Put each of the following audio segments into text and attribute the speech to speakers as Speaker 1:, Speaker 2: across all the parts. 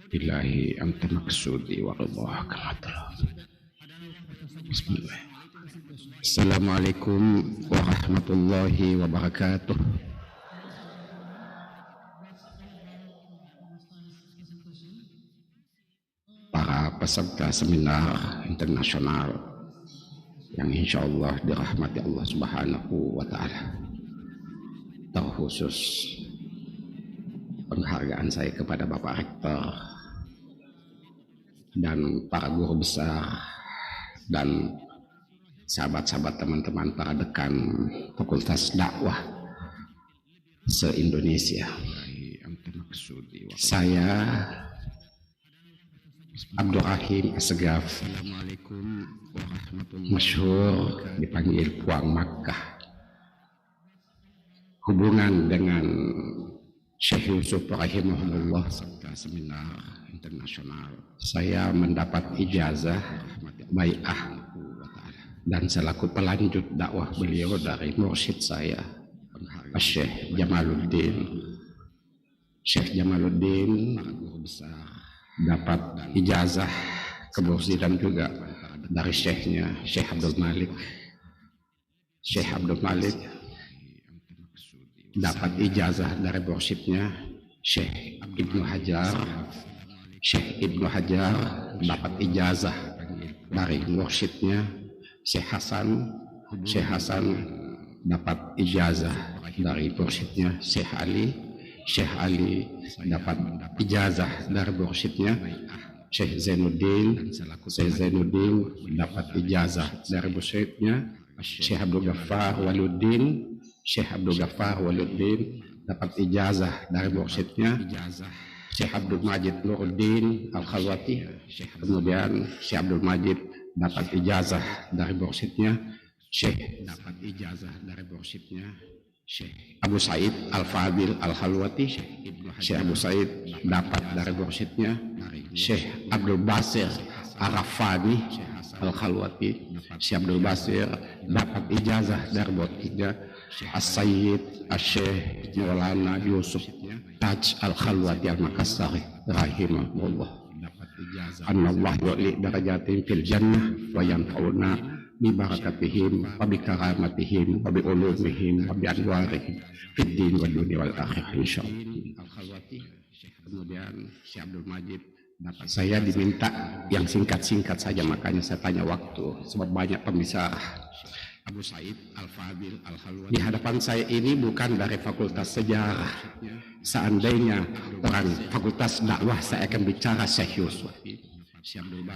Speaker 1: Billahi anta maksudi wa ridha kama Bismillah. Assalamualaikum warahmatullahi wabarakatuh. Para peserta seminar internasional yang insya Allah dirahmati Allah Subhanahu wa Ta'ala, terkhusus penghargaan saya kepada Bapak Rektor dan para guru besar dan sahabat-sahabat teman-teman para dekan Fakultas Dakwah se-Indonesia. Saya Abdul Rahim Assegaf, masyhur dipanggil Puang Makkah. Hubungan dengan Syekh Yusuf rahimahullah serta seminar internasional, saya mendapat ijazah bai'ah dan selaku pelanjut dakwah beliau dari mursyid saya, Syekh Jamaluddin. Syekh Jamaluddin dapat ijazah kemursidan juga dari syekhnya, Syekh Abdul Malik. Syekh Abdul Malik dapat ijazah dari mursyidnya Syekh Ibnu Hajar. Syekh Ibnu Hajar dapat ijazah dari mursyidnya Syekh Hasan. Syekh Hasan dapat ijazah dari mursyidnya Syekh Ali. Syekh Ali dapat ijazah dari mursyidnya Syekh Zainuddin. Syekh Zainuddin dapat ijazah dari mursyidnya Syekh Abdul Ghaffar Waluddin. Syekh Abdul Ghaffar Waluddin dapat ijazah dari mursyidnya Syekh Abdul Majid Nuruddin Al-Khalwati. Kemudian Syekh Abdul Majid dapat ijazah dari mursyidnya Syekh Abu Said Al-Fadil Al-Khalwati. Syekh Abu Said dapat dari mursyidnya Syekh Abdul Basir Arafani Al-Khalwati. Syekh Abdul Basir dapat ijazah dari mursyidnya As-Sayyid Asy-Syaikh Maulana Yusuf Taj Al-Khalwati Al-Makassari rahimahullah. Annallah yu'li darajatin fil jannah wa yanfa'una bi barakatihim wa bi karamatihim wa bi ulumihim wa bi anwarihim fid din wal dunya wal akhirah insyaallah. Kemudian Syekh Abdul Majid dapat, saya diminta yang singkat-singkat saja, makanya saya tanya waktu sebab banyak pembicara. Abu Said Al-Fadil Al-Khalwati. Di hadapan saya ini bukan dari Fakultas Sejarah. Seandainya orang Fakultas Dakwah, saya akan bicara Syekh Yusuf.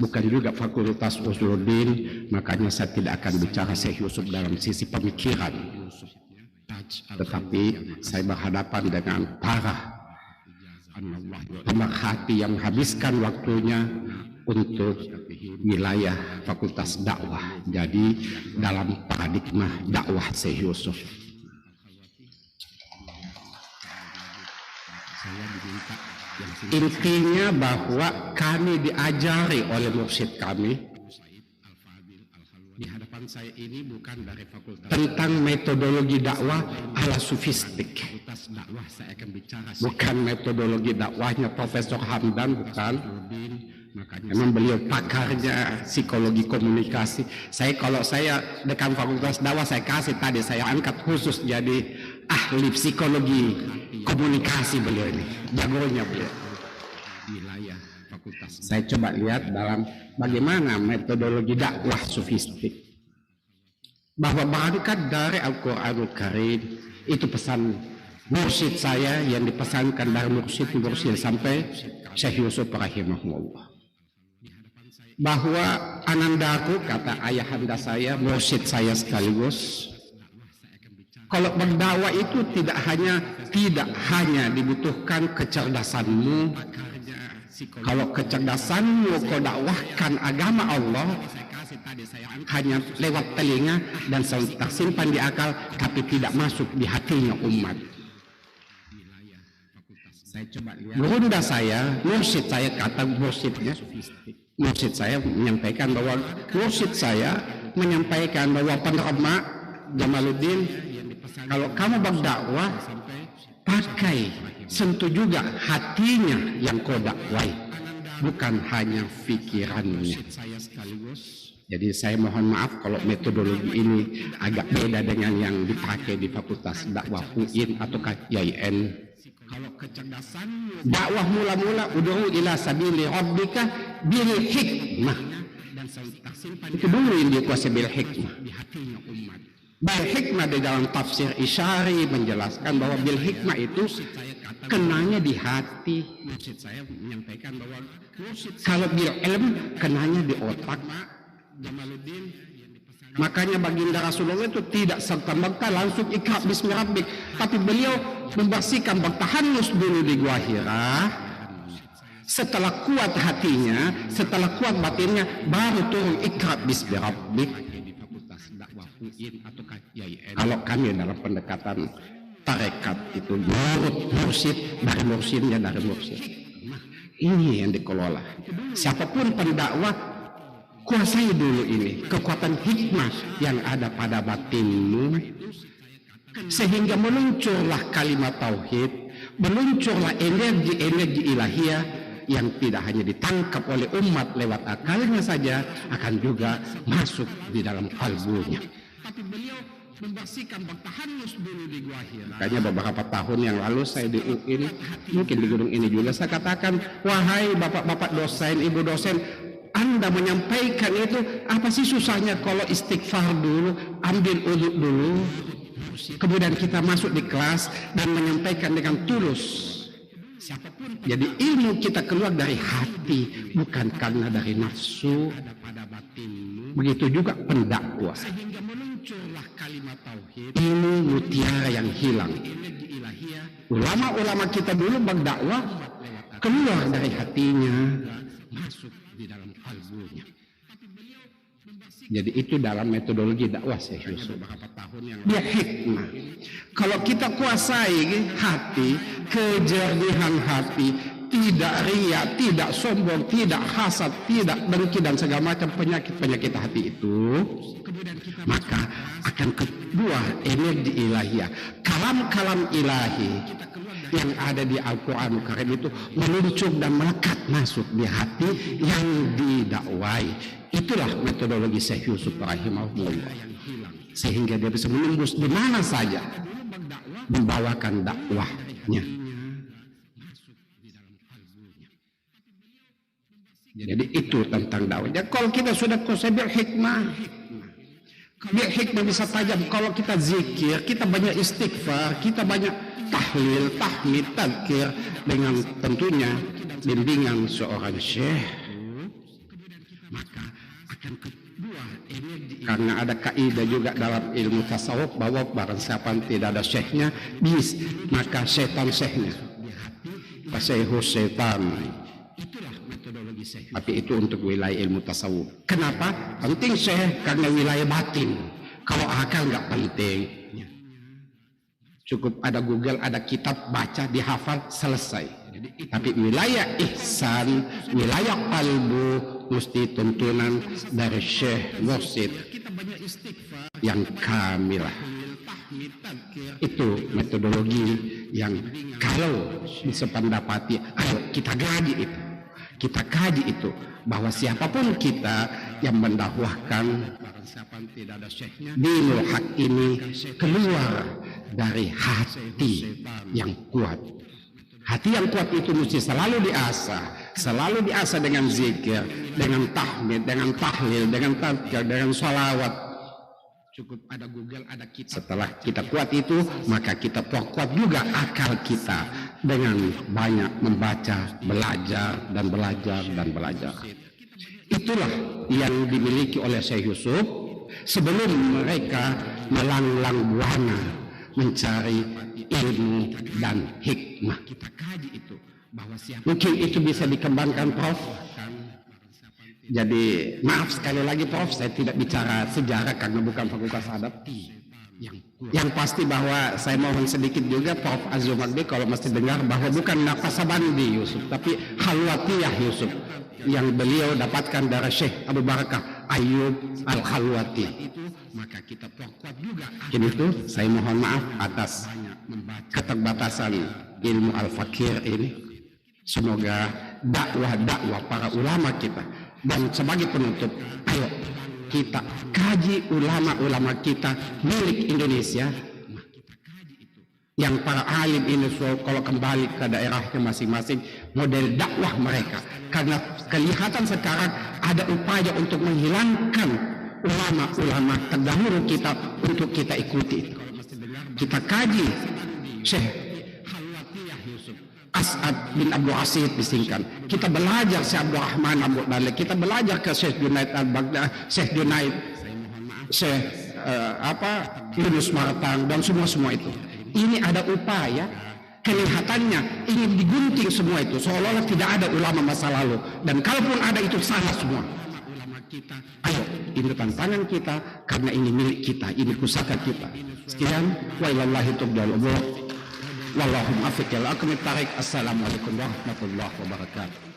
Speaker 1: Bukan juga Fakultas Usuluddin, makanya saya tidak akan bicara Syekh Yusuf dalam sisi pemikiran. Tetapi saya berhadapan dengan para pemerhati yang habiskan waktunya untuk wilayah Fakultas Dakwah. Jadi dalam paradigma dakwah Syekh Yusuf, intinya bahwa kami diajari oleh mursyid kami di hadapan saya ini bukan dari Fakultas tentang metodologi dakwah ala sufistik, bukan metodologi dakwahnya Profesor Hamdan, bukan. Memang beliau pakarnya psikologi komunikasi. Kalau saya dekan Fakultas Dakwah, saya kasih tadi, saya angkat khusus jadi ahli psikologi komunikasi beliau ini, jagonya beliau. Saya coba lihat dalam bagaimana metodologi dakwah sufistik, bahwa berangkat dari Al-Quranul Karim, itu pesan mursyid saya yang dipesankan dari mursyid sampai Syekh Yusuf rahimahullah, bahwa anandaku, kata ayahanda saya, mursyid saya sekaligus, kalau berdakwah itu tidak hanya dibutuhkan kecerdasanmu. Kalau kecerdasanmu kau dakwahkan agama Allah hanya lewat telinga dan tersimpan di akal, tapi tidak masuk di hatinya umat. Bunda saya, mursyid saya, kata mursyidnya, mursyid saya menyampaikan bahwa penerima Jamaluddin Kalau kamu berdakwah, pakai sentuh juga hatinya yang kau dakwai, bukan hanya pikirannya. Jadi saya mohon maaf kalau metodologi ini agak beda dengan yang dipakai di Fakultas Dakwah UIN atau KIN. Dakwah mula-mula ud'u ila sabili rabbika bil hikmah. Itu dulu yang dikuasai bil hikmah. Bil hikmah di dalam tafsir Isyari menjelaskan bahwa bil hikmah itu kenanya di hati. Kalau bil ilm kenanya di otak. Makanya baginda Rasulullah itu tidak serta-merta langsung ikrar bismi rabbik, tapi beliau membersihkan, bertahanus dulu di Gua Hira. Setelah kuat hatinya, setelah kuat batinnya, baru turun ikrar bismi rabbik. Kalau kami dalam pendekatan tarekat itu mursyid dari mursyidnya dari mursyid. Ini yang dikelola. Siapapun pendakwah, kuasai dulu ini kekuatan hikmah yang ada pada batinmu, sehingga meluncurlah kalimat tauhid, meluncurlah energi-energi ilahiyah yang tidak hanya ditangkap oleh umat lewat akalnya saja, akan juga masuk di dalam kalbunya. Tapi beliau membersihkan, bertahanus dulu di Gua Hira. Makanya beberapa tahun yang lalu saya di UIN, mungkin di gedung ini juga, saya katakan, wahai bapak-bapak dosen, ibu dosen, Anda menyampaikan itu apa sih susahnya kalau istighfar dulu, ambil uduk dulu, kemudian kita masuk di kelas dan menyampaikan dengan tulus. Jadi ilmu kita keluar dari hati, bukan karena dari nafsu. Begitu juga pendakwah. Ini mutiara yang hilang. Ulama-ulama kita dulu berdakwah keluar dari hatinya, masuk di dalam kalbunya. Jadi itu dalam metodologi dakwah Syekh Yusuf. Dia hikmah. Kalau kita kuasai hati, kejernihan hati, tidak riya, tidak sombong, tidak hasad, tidak dengki dan segala macam penyakit-penyakit hati itu, maka akan keluar energi ilahiyah, kalam-kalam ilahi yang ada di Al-Quran Karim itu meluncur dan melekat masuk di hati yang didakwai. Itulah metodologi Syekh Yusuf rahimahullah, sehingga dia bisa menembus di mana saja, membawakan dakwahnya. Jadi itu tentang dakwah. Jadi kalau kita sudah kuasai bil hikmah, bil hikmah bisa tajam. Kalau kita zikir, kita banyak istighfar, kita banyak tahlil, tahmid, tadzkir, dengan tentunya bimbingan seorang syekh, maka akan keluar energi. Karena ada kaidah juga dalam ilmu tasawuf bahwa barang siapa tidak ada syekhnya, maka setan syekhnya. Fasyaihu setan. Tapi itu untuk wilayah ilmu tasawuf. Kenapa? Penting syekh karena wilayah batin. Kalau akal nggak penting. Cukup ada Google, ada kitab, baca, dihafal, selesai. Tapi wilayah ihsan, wilayah qalbu, mesti tuntunan dari syekh mursyid yang kamilah. Itu metodologi yang kalau bisa pendapati, ayo kita gaji itu. Kita kaji itu, bahwa siapapun kita yang mendakwahkan dinul haq ini keluar dari hati yang kuat. Hati yang kuat itu mesti selalu diasah dengan zikir, dengan tahmid, dengan tahlil, dengan tadzkir, dengan sholawat. Cukup ada Google, ada kitab. Setelah kita kuat itu, maka kita perkuat juga akal kita dengan banyak membaca, belajar. Itulah yang dimiliki oleh Syekh Yusuf sebelum mereka melanglang buana mencari ilmu dan hikmah. Mungkin itu bisa dikembangkan, Prof. Jadi maaf sekali lagi, Prof, saya tidak bicara sejarah karena bukan fakultas adab. Yang pasti bahwa saya mohon sedikit juga Prof. Azumardi kalau masih dengar bahwa bukan Naqasabandi Yusuf, tapi Khalwatiyah Yusuf yang beliau dapatkan dari Syekh Abu Barakah Ayub Al-Khalwati. Maka kita perkuat juga. Ini tuh saya mohon maaf atas keterbatasan ilmu al-fakir ini. Semoga dakwah para ulama kita, dan sebagai penutup, ayo kita kaji ulama-ulama kita milik Indonesia yang para alim ini kalau kembali ke daerahnya masing-masing model dakwah mereka, karena kelihatan sekarang ada upaya untuk menghilangkan ulama-ulama terdahulu kita untuk kita ikuti. Kita kaji Syekh As'ad bin Abdul Aziz disingkan, kita belajar Syekh Abdul Rahman Abu Dalek, kita belajar ke Syekh Junaid Al-Baghdadi, Syekh Junaid, Syekh Yunus Martang, dan semua itu. Ini ada upaya, kelihatannya ingin digunting semua itu, seolah-olah tidak ada ulama masa lalu, dan kalaupun ada itu salah semua. Ayo, ini tantangan kita, karena ini milik kita, ini pusaka kita. Sekian, wa ilallahi tubdal umur. Wallahumma afiq. Assalamualaikum warahmatullahi wabarakatuh.